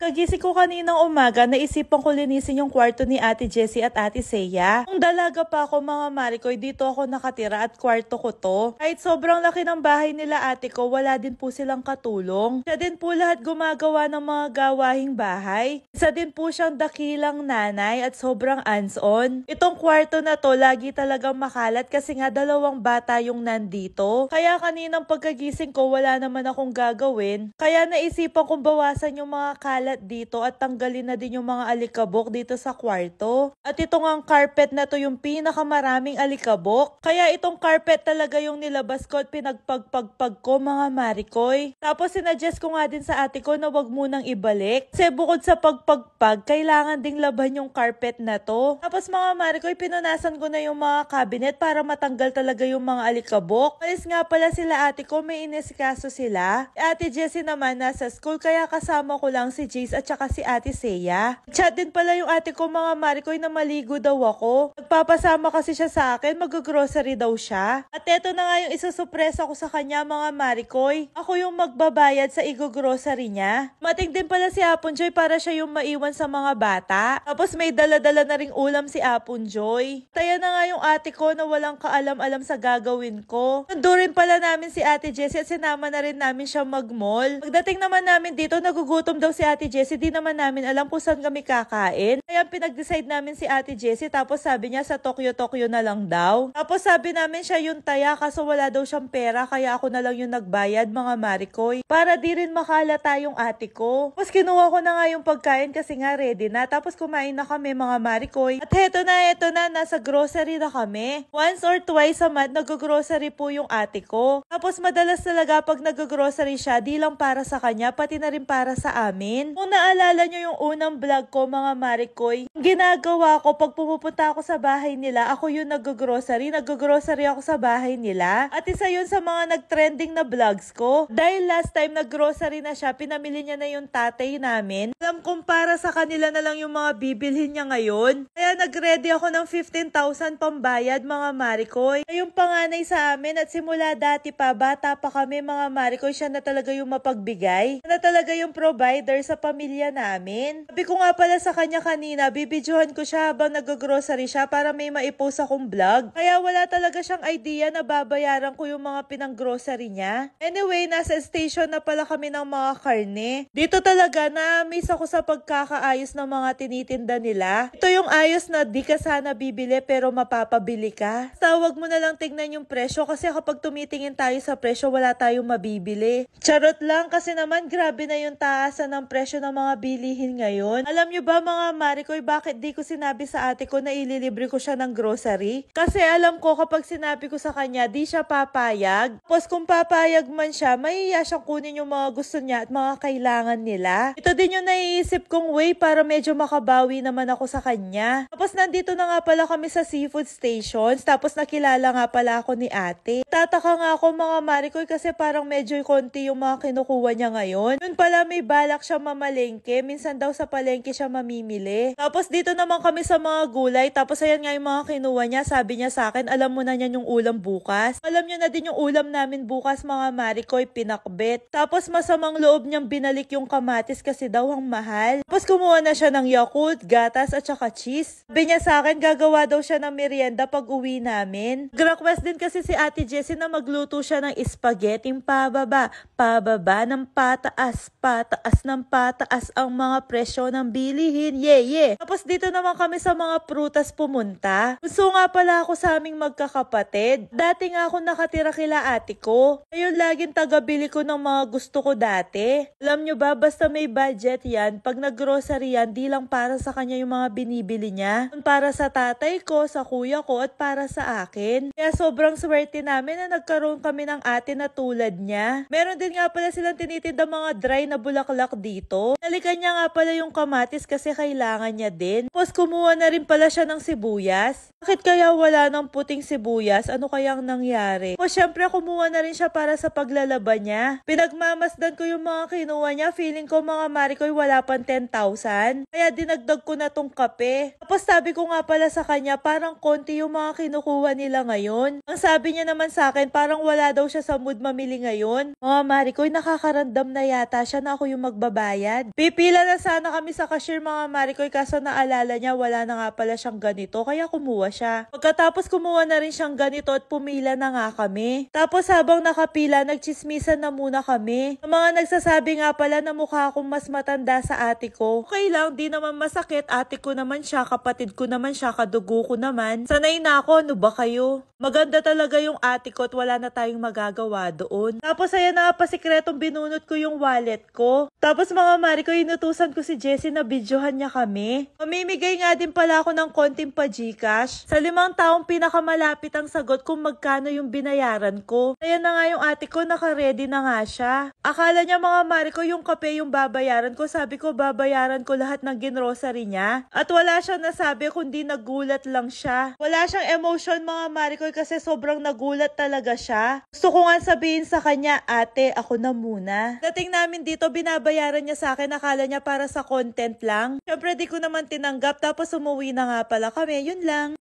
Kagising ko kaninang umaga, naisipan ko linisin yung kwarto ni Ate Jessie at Ate Seiya. Nung dalaga pa ako mga Marikoy, dito ako nakatira at kwarto ko to. Kahit sobrang laki ng bahay nila ate ko, wala din po silang katulong. Siya din po lahat gumagawa ng mga gawahing bahay. Isa din po siyang dakilang nanay at sobrang hands-on. Itong kwarto na to, lagi talagang makalat kasi nga dalawang bata yung nandito. Kaya kaninang pagkagising ko, wala naman akong gagawin. Kaya naisipan kong bawasan yung mga kalat dito at tanggalin na din yung mga alikabok dito sa kwarto. At itong ang carpet na to yung pinakamaraming alikabok. Kaya itong carpet talaga yung nilabas ko at pinagpagpagpag ko mga Marikoy. Tapos sinadjust ko nga din sa ate ko na wag munang ibalik. Kasi bukod sa pagpagpag, kailangan ding laban yung carpet na to. Tapos mga Marikoy, pinunasan ko na yung mga cabinet para matanggal talaga yung mga alikabok. Alis nga pala sila ate ko, may inisikaso sila. Ate Jessie naman nasa school kaya kasama ko lang si Jace at saka si Ate Seiya. Chat din pala yung ate ko mga Marikoy na maligo daw ako. Nagpapasama kasi siya sa akin, mag-grocery daw siya. At eto na nga yung isusupresa ko sa kanya mga Marikoy. Ako yung magbabayad sa igo-grocery niya. Mating din pala si Apunjoy para siya yung maiwan sa mga bata. Tapos may dala-dala na ring ulam si Apunjoy. Taya na nga yung ate ko na walang kaalam-alam sa gagawin ko. Nando rin pala namin si Ate Jessie at sinama na rin namin siya mag-mall. Pagdating naman namin dito, nagugutom daw si Ate Jessie, di naman namin alam kung saan kami kakain. Kaya pinag-decide namin si Ate Jessie, tapos sabi niya sa Tokyo na lang daw. Tapos sabi namin siya yung taya kaso wala daw siyang pera kaya ako na lang yung nagbayad mga Marikoy. Para di rin makalata yung ate ko. Tapos kinuha ko na nga yung pagkain kasi nga ready na. Tapos kumain na kami mga Marikoy. At heto na, nasa grocery na kami. Once or twice a month nag-grocery po yung ate ko. Tapos madalas talaga pag nag-grocery siya, di lang para sa kanya, pati na rin para sa amin. Kung naalala nyo yung unang vlog ko mga Marikoy, ginagawa ko pag pumupunta ako sa bahay nila, ako yung nag-grocery ako sa bahay nila. At isa yun sa mga nag-trending na vlogs ko. Dahil last time nag-grocery na siya, pinamili niya na yung tatay namin. Alam kong para sa kanila na lang yung mga bibilhin niya ngayon. Kaya nag-ready ako ng 15,000 pambayad mga Marikoy. Ay yung panganay sa amin at simula dati pa, bata pa kami mga Marikoy, siya na talaga yung mapagbigay. Siya na talaga yung provider sa pamilya namin. Sabi ko nga pala sa kanya kanina, bibidyohan ko siya habang nag-grocery siya para may maipost akong vlog. Kaya wala talaga siyang idea na babayaran ko yung mga pinang-grocery niya. Anyway, nasa station na pala kami ng mga karne. Dito talaga na-miss ako sa pagkakaayos ng mga tinitinda nila. Ito yung ayos na di ka sana bibili pero mapapabili ka. Tawag mo na lang tignan yung presyo kasi kapag tumitingin tayo sa presyo, wala tayong mabibili. Charot lang kasi naman grabe na yung taasan ng presyo ng mga bilihin ngayon. Alam nyo ba mga Marikoy, bakit di ko sinabi sa ate ko na ililibre ko siya ng grocery? Kasi alam ko kapag sinabi ko sa kanya, di siya papayag. Tapos kung papayag man siya, mahiya siyang kunin yung mga gusto niya at mga kailangan nila. Ito din yung naiisip kong way para medyo makabawi naman ako sa kanya. Tapos nandito na nga pala kami sa seafood stations, tapos nakilala nga pala ako ni ate. Tataka nga ako mga Marikoy kasi parang medyo konti yung mga kinukuha niya ngayon. Yun pala may balak siya mamalengke, minsan daw sa palengke siya mamimili. Tapos dito naman kami sa mga gulay, tapos ayan nga yung mga kinuha niya, sabi niya sa akin, alam mo na niyan yung ulam bukas. Alam niyo na din yung ulam namin bukas mga Marikoy, pinakbet. Tapos masamang loob niyang binalik yung kamatis kasi daw ang mahal. Tapos kumuha na siya ng Yakult, gatas at saka cheese. Sabi niya sa akin, gagawa daw siya ng merienda pag uwi namin. Nag-request din kasi si Ate Jessie na magluto siya ng spaghetti pababa ng pataas, pataas ng pataas ang mga presyo ng bilihin. Yeah. Tapos dito naman kami sa mga prutas pumunta. Gusto nga pala ako sa aming magkakapatid. Dati nga ako nakatira kila ate ko. Ayun, laging tagabili ko ng mga gusto ko dati. Alam nyo ba, basta may budget yan, pag nag-grocery yan, di lang para sa kanya yung mga binibili niya. Para sa tatay ko, sa kuya ko, at para sa akin. Kaya sobrang swerte namin na nagkaroon kami ng ate na tulad niya. Meron din nga pala silang tinitinda mga dry na bulaklak dito. Nalikan niya nga pala yung kamatis kasi kailangan niya din. Tapos kumuha na rin pala siya ng sibuyas. Bakit kaya wala ng puting sibuyas? Ano kayang nangyari? O syempre kumuha na rin siya para sa paglalaba niya. Pinagmamasdan ko yung mga kinuha niya. Feeling ko mga Marikoy wala pang 10,000. Kaya dinagdag ko na tong kape. Tapos sabi ko nga pala sa kanya, parang konti yung mga kinukuha nila ngayon. Ang sabi niya naman sa akin, parang wala daw siya sa mood mamili ngayon. Mga Marikoy, nakakarandam na yata siya na ako yung magbabayad. magbayad. Pipila na sana kami sa cashier mga Maricoy kaso naalala niya wala na nga pala siyang ganito kaya kumuha siya. Pagkatapos kumuha na rin siyang ganito at pumila na nga kami. Tapos habang nakapila nagchismisan na muna kami. Ang mga nagsasabi nga pala na mukha akong mas matanda sa ate ko. Okay lang, di naman masakit, ate ko naman siya, kapatid ko naman siya, kadugo ko naman. Sanay na ako, ano ba kayo? Maganda talaga yung ate ko at wala na tayong magagawa doon. Tapos ayan na pasikretong binunot ko yung wallet ko. Tapos mga Maricoy, inutusan ko si Jessie na videohan niya kami. Mamimigay nga din pala ako ng konting pa Gcash. Sa 5 taong pinakamalapit ang sagot kung magkano yung binayaran ko. Ayan na nga yung ate ko, naka-ready na nga siya. Akala niya mga Maricoy yung kape yung babayaran ko. Sabi ko babayaran ko lahat ng ginrocery niya. At wala siyang nasabi kundi nagulat lang siya. Wala siyang emotion mga Maricoy kasi sobrang nagulat talaga siya. Gusto ko nga sabihin sa kanya, ate, ako na muna. Dating namin dito, binabayaran niya sa akin. Akala niya para sa content lang. Siyempre di ko naman tinanggap tapos umuwi na nga pala kami. Yun lang.